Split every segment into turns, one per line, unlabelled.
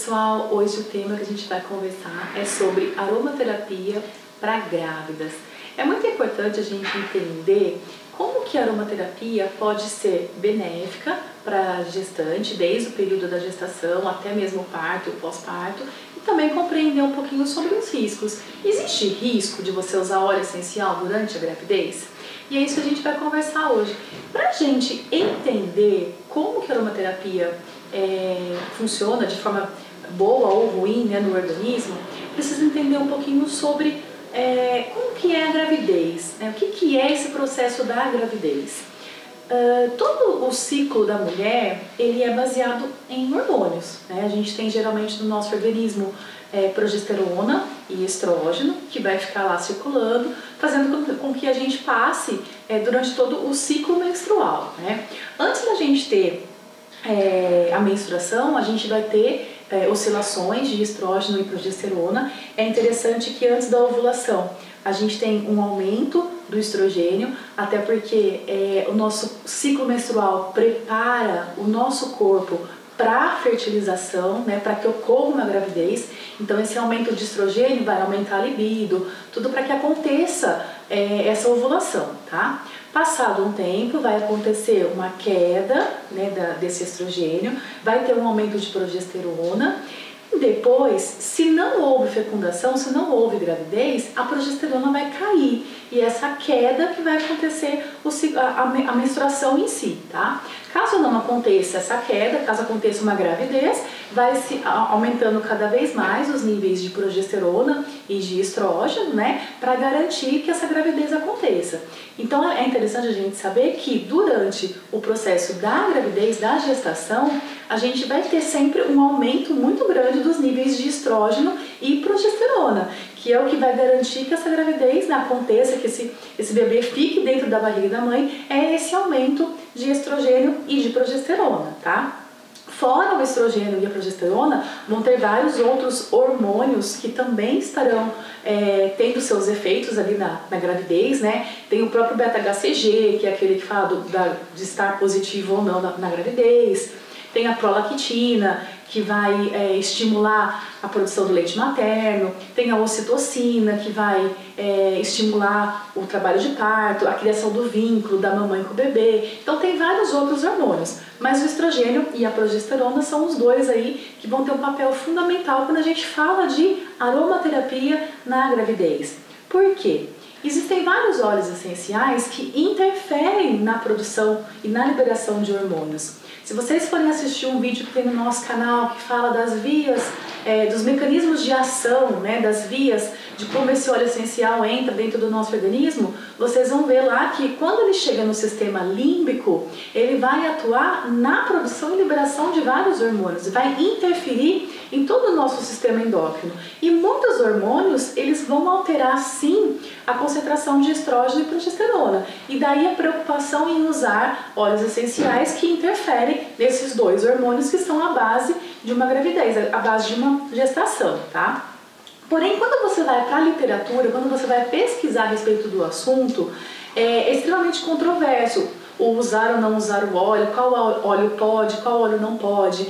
pessoal, hoje o tema que a gente vai conversar é sobre aromaterapia para grávidas. É muito importante a gente entender como que a aromaterapia pode ser benéfica para a gestante, desde o período da gestação até mesmo o parto e o pós-parto, e também compreender um pouquinho sobre os riscos. Existe risco de você usar óleo essencial durante a gravidez? E é isso que a gente vai conversar hoje. Para a gente entender como que a aromaterapia funciona de forma boa ou ruim, né, no organismo, precisa entender um pouquinho sobre como que é a gravidez, né? O que é esse processo da gravidez. Todo o ciclo da mulher ele é baseado em hormônios, né? A gente tem geralmente no nosso organismo progesterona e estrógeno, que vai ficar lá circulando, fazendo com que a gente passe durante todo o ciclo menstrual, né? Antes da gente ter a menstruação, a gente vai ter oscilações de estrógeno e progesterona. É interessante que antes da ovulação a gente tem um aumento do estrogênio, até porque o nosso ciclo menstrual prepara o nosso corpo para a fertilização, né, para que ocorra uma gravidez. Então esse aumento de estrogênio vai aumentar a libido, tudo para que aconteça essa ovulação, tá? Passado um tempo vai acontecer uma queda, né, desse estrogênio, vai ter um aumento de progesterona. Depois, se não houve fecundação, se não houve gravidez, a progesterona vai cair e essa queda que vai acontecer a menstruação em si, tá? Caso não aconteça essa queda, caso aconteça uma gravidez, vai se aumentando cada vez mais os níveis de progesterona e de estrógeno, né, para garantir que essa gravidez aconteça. Então é interessante a gente saber que durante o processo da gravidez, da gestação, a gente vai ter sempre um aumento muito grande dos níveis de estrógeno e progesterona, que é o que vai garantir que essa gravidez aconteça, que esse bebê fique dentro da barriga da mãe, é esse aumento de estrogênio e de progesterona, tá? Fora o estrogênio e a progesterona, vão ter vários outros hormônios que também estarão tendo seus efeitos ali na gravidez, né? Tem o próprio beta-HCG, que é aquele que fala de estar positivo ou não na gravidez. Tem a prolactina, que vai estimular a produção do leite materno. Tem a ocitocina, que vai estimular o trabalho de parto, a criação do vínculo da mamãe com o bebê. Então tem vários outros hormônios, mas o estrogênio e a progesterona são os dois aí que vão ter um papel fundamental quando a gente fala de aromaterapia na gravidez. Por quê? Existem vários óleos essenciais que interferem na produção e na liberação de hormônios. Se vocês forem assistir um vídeo que tem no nosso canal que fala das vias, dos mecanismos de ação, né, das vias de como esse óleo essencial entra dentro do nosso organismo, vocês vão ver lá que quando ele chega no sistema límbico, ele vai atuar na produção e liberação de vários hormônios, vai interferir em todo o nosso sistema endócrino. E muitos hormônios, eles vão alterar sim a concentração de estrógeno e progesterona. E daí a preocupação em usar óleos essenciais que interferem nesses dois hormônios que são a base de uma gravidez, a base de uma gestação, tá? Porém, quando você vai para a literatura, quando você vai pesquisar a respeito do assunto, é extremamente controverso o usar ou não usar o óleo, qual óleo pode, qual óleo não pode.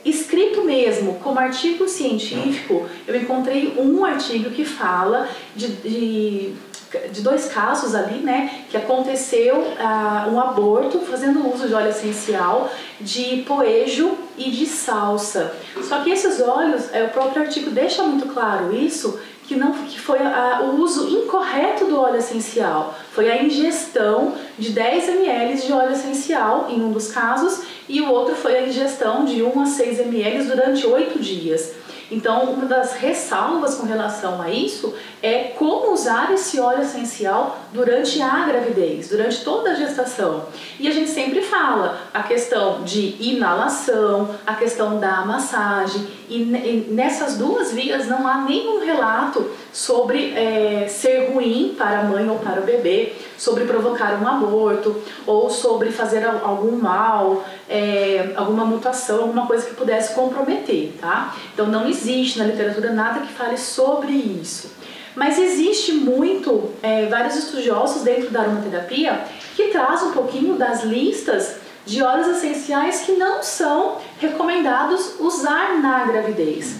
Escrito mesmo, como artigo científico, eu encontrei um artigo que fala de dois casos ali, né, que aconteceu um aborto fazendo uso de óleo essencial de poejo e de salsa. Só que esses óleos, o próprio artigo deixa muito claro isso, que foi o uso incorreto do óleo essencial, foi a ingestão de 10 ml de óleo essencial em um dos casos e o outro foi a ingestão de 1 a 6 ml durante 8 dias. Então, uma das ressalvas com relação a isso é como usar esse óleo essencial durante a gravidez, durante toda a gestação. E a gente sempre fala a questão de inalação, a questão da massagem, e nessas duas vias não há nenhum relato sobre ser ruim para a mãe ou para o bebê, sobre provocar um aborto ou sobre fazer algum mal, alguma mutação, alguma coisa que pudesse comprometer, tá? Então não existe na literatura nada que fale sobre isso. Mas existe vários estudiosos dentro da aromaterapia que traz um pouquinho das listas de óleos essenciais que não são recomendados usar na gravidez.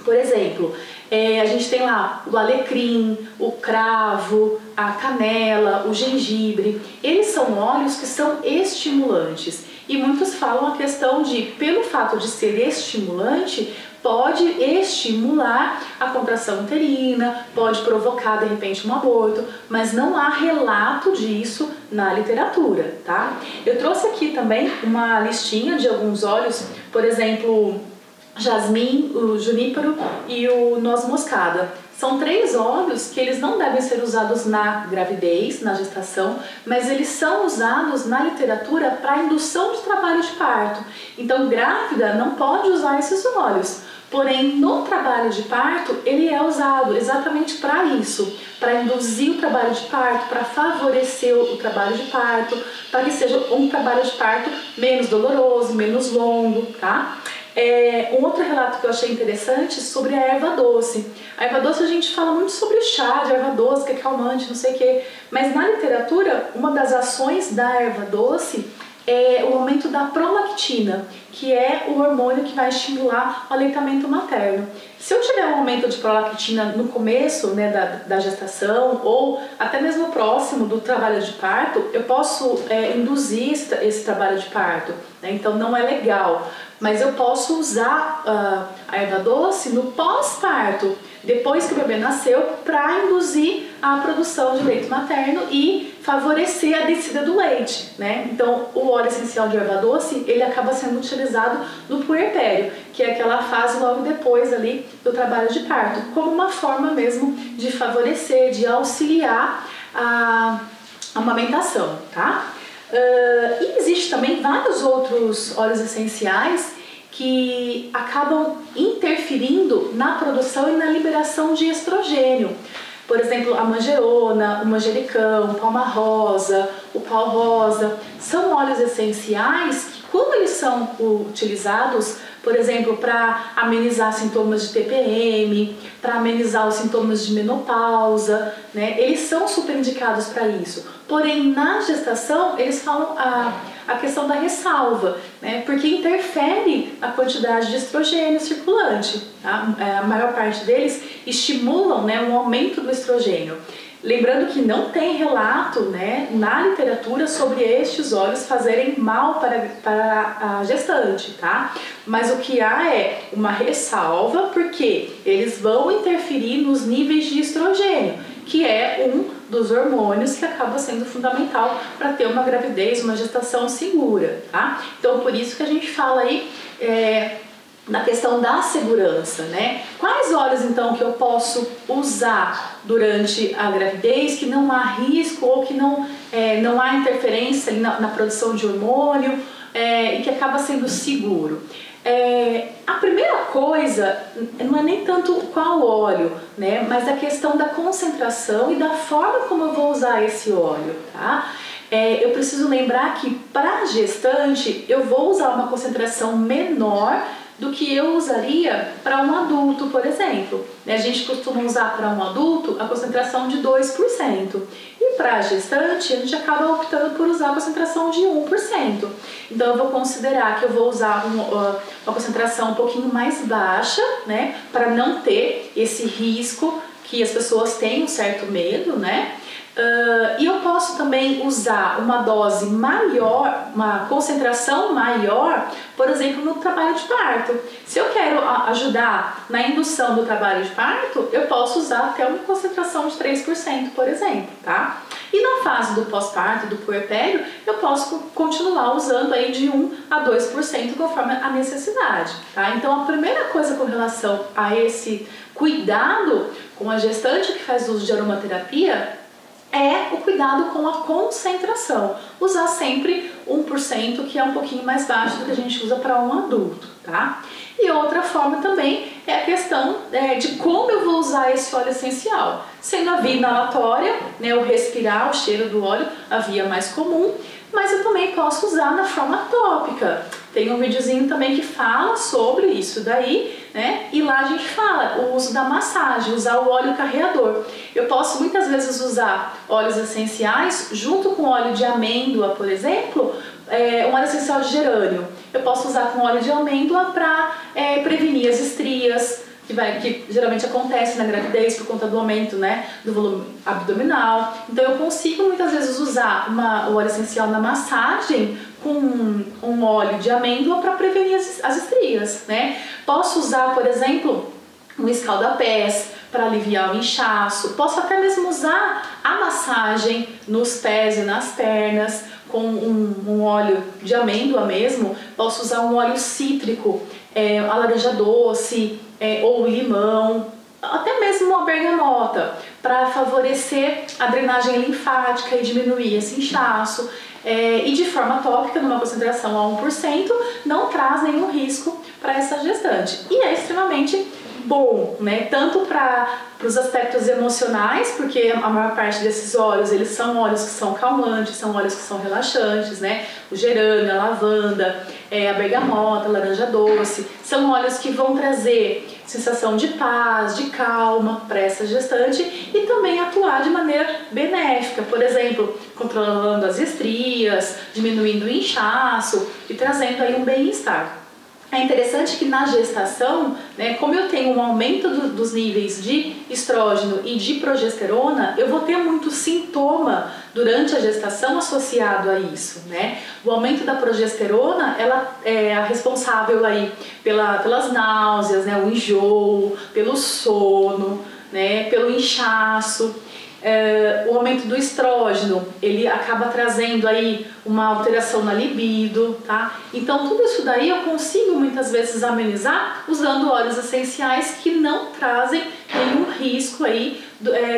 Por exemplo, a gente tem lá o alecrim, o cravo, a canela, o gengibre. Eles são óleos que são estimulantes. E muitos falam a questão de, pelo fato de ser estimulante, pode estimular a contração uterina, pode provocar de repente um aborto, mas não há relato disso na literatura, tá? Eu trouxe aqui também uma listinha de alguns óleos, por exemplo, jasmim, o junípero e o noz moscada. São 3 óleos que eles não devem ser usados na gravidez, na gestação, mas eles são usados na literatura para indução de trabalho de parto. Então, grávida não pode usar esses óleos. Porém, no trabalho de parto, ele é usado exatamente para isso, para induzir o trabalho de parto, para favorecer o trabalho de parto, para que seja um trabalho de parto menos doloroso, menos longo, tá? Um outro relato que eu achei interessante sobre a erva doce. A erva doce a gente fala muito sobre chá de erva doce, que é calmante, não sei o que, mas na literatura, uma das ações da erva doce é o aumento da prolactina, que é o hormônio que vai estimular o aleitamento materno. Se eu tiver um aumento de prolactina no começo, né, da gestação ou até mesmo próximo do trabalho de parto, eu posso induzir esse trabalho de parto, né? Então não é legal, mas eu posso usar a erva doce no pós-parto, depois que o bebê nasceu, para induzir a produção de leite materno e favorecer a descida do leite, né? Então, o óleo essencial de erva doce, ele acaba sendo utilizado no puerpério, que é aquela fase logo depois ali do trabalho de parto, como uma forma mesmo de favorecer, de auxiliar a amamentação, tá? E existe também vários outros óleos essenciais que acabam interferindo na produção e na liberação de estrogênio. Por exemplo, a manjerona, o manjericão, o palma-rosa, o pau-rosa, são óleos essenciais que, quando eles são utilizados, por exemplo, para amenizar sintomas de TPM, para amenizar os sintomas de menopausa, né, eles são super indicados para isso. Porém, na gestação, eles falam a questão da ressalva, né, porque interfere a quantidade de estrogênio circulante. Tá? A maior parte deles estimulam, né, um aumento do estrogênio. Lembrando que não tem relato, né, na literatura sobre estes óleos fazerem mal para a gestante, tá? Mas o que há é uma ressalva, porque eles vão interferir nos níveis de estrogênio, que é um dos hormônios que acaba sendo fundamental para ter uma gravidez, uma gestação segura, tá? Então, por isso que a gente fala aí na questão da segurança, né? Quais óleos, então, que eu posso usar durante a gravidez, que não há risco ou que não há interferência ali na produção de hormônio e que acaba sendo seguro? A primeira coisa não é nem tanto qual óleo, né? Mas a questão da concentração e da forma como eu vou usar esse óleo, tá? Eu preciso lembrar que para gestante eu vou usar uma concentração menor do que eu usaria para um adulto, por exemplo. A gente costuma usar para um adulto a concentração de 2%. E para a gestante, a gente acaba optando por usar a concentração de 1%. Então, eu vou considerar que eu vou usar uma concentração um pouquinho mais baixa, né? Para não ter esse risco que as pessoas têm um certo medo, né? E eu posso também usar uma dose maior, uma concentração maior, por exemplo, no trabalho de parto. Se eu quero ajudar na indução do trabalho de parto, eu posso usar até uma concentração de 3%, por exemplo, tá? E na fase do pós-parto, do puerpério, eu posso continuar usando aí de 1 a 2% conforme a necessidade, tá? Então, a primeira coisa com relação a esse cuidado com a gestante que faz uso de aromaterapia é o cuidado com a concentração. Usar sempre 1%, que é um pouquinho mais baixo do que a gente usa para um adulto, tá? E outra forma também é a questão de como eu vou usar esse óleo essencial. Sendo a via inalatória, né, o respirar o cheiro do óleo, a via mais comum, mas eu também posso usar na forma tópica. Tem um videozinho também que fala sobre isso daí, né? E lá a gente fala o uso da massagem, usar o óleo carreador. Eu posso muitas vezes usar óleos essenciais junto com óleo de amêndoa, por exemplo, um óleo essencial de gerânio. Eu posso usar com óleo de amêndoa para prevenir as estrias, que geralmente acontece na gravidez por conta do aumento, né, do volume abdominal. Então eu consigo muitas vezes usar o óleo essencial na massagem com um óleo de amêndoa para prevenir as estrias, né? Posso usar, por exemplo, um escalda-pés para aliviar o inchaço. Posso até mesmo usar a massagem nos pés e nas pernas com um óleo de amêndoa mesmo. Posso usar um óleo cítrico, a laranja doce, ou limão, até mesmo uma bergamota, para favorecer a drenagem linfática e diminuir esse inchaço. E de forma tópica, numa concentração a 1%, não traz nenhum risco para essa gestante. E é extremamente bom, né? Tanto para os aspectos emocionais, porque a maior parte desses óleos, eles são óleos que são calmantes, são óleos que são relaxantes, né? O gerânio, a lavanda, a bergamota, a laranja doce, são óleos que vão trazer sensação de paz, de calma para essa gestante e também atuar de maneira benéfica, por exemplo, controlando as estrias, diminuindo o inchaço e trazendo aí um bem-estar. É interessante que na gestação, né, como eu tenho um aumento dos níveis de estrógeno e de progesterona, eu vou ter muito sintoma durante a gestação associado a isso, né? O aumento da progesterona, ela é a responsável aí pelas náuseas, né, o enjoo, pelo sono, né, pelo inchaço. O aumento do estrógeno, ele acaba trazendo aí uma alteração na libido, tá? Então tudo isso daí eu consigo muitas vezes amenizar usando óleos essenciais que não trazem nenhum risco aí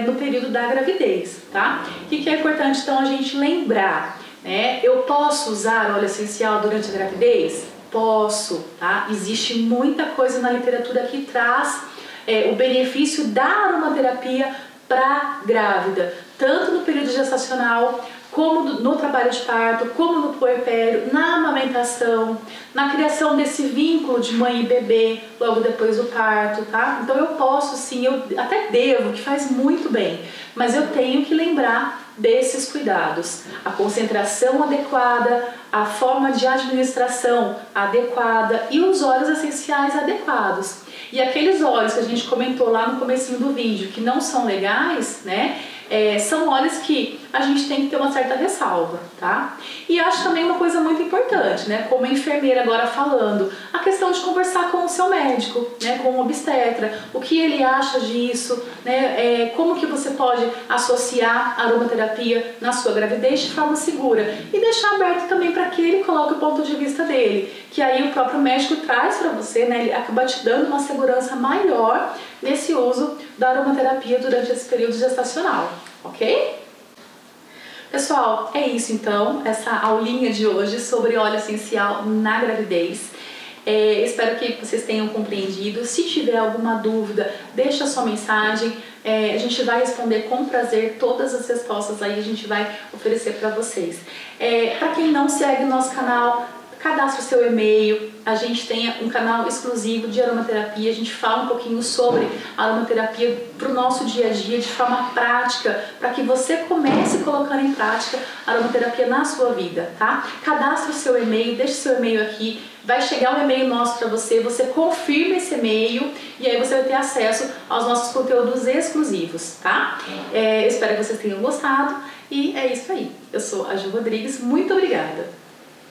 no período da gravidez, tá? O que é importante então a gente lembrar, né? Eu posso usar óleo essencial durante a gravidez? Posso, tá? Existe muita coisa na literatura que traz o benefício da aromaterapia para grávida, tanto no período gestacional, como no trabalho de parto, como no puerpério, na amamentação, na criação desse vínculo de mãe e bebê logo depois do parto, tá? Então eu posso sim, eu até devo, que faz muito bem, mas eu tenho que lembrar desses cuidados, a concentração adequada, a forma de administração adequada e os óleos essenciais adequados. E aqueles óleos que a gente comentou lá no comecinho do vídeo que não são legais, né? São óleos que a gente tem que ter uma certa ressalva, tá? E acho também uma coisa muito importante, né? Como enfermeira agora falando, a questão de conversar com o seu médico, né? Com o obstetra, o que ele acha disso, né? Como que você pode associar a aromaterapia na sua gravidez de forma segura e deixar aberto também para que ele coloque o ponto de vista dele, que aí o próprio médico traz para você, né? Ele acaba te dando uma segurança maior nesse uso da aromaterapia durante esse período gestacional, ok? Pessoal, é isso então, essa aulinha de hoje sobre óleo essencial na gravidez. Espero que vocês tenham compreendido. Se tiver alguma dúvida, deixa a sua mensagem. A gente vai responder com prazer todas as respostas aí, a gente vai oferecer para vocês. Para quem não segue o nosso canal, cadastre o seu e-mail. A gente tem um canal exclusivo de aromaterapia, a gente fala um pouquinho sobre aromaterapia para o nosso dia a dia, de forma prática, para que você comece colocando em prática a aromaterapia na sua vida, tá? Cadastre o seu e-mail, deixe o seu e-mail aqui, vai chegar um e-mail nosso para você, você confirma esse e-mail e aí você vai ter acesso aos nossos conteúdos exclusivos, tá? Eu espero que vocês tenham gostado e é isso aí. Eu sou a Ju Rodrigues, muito obrigada!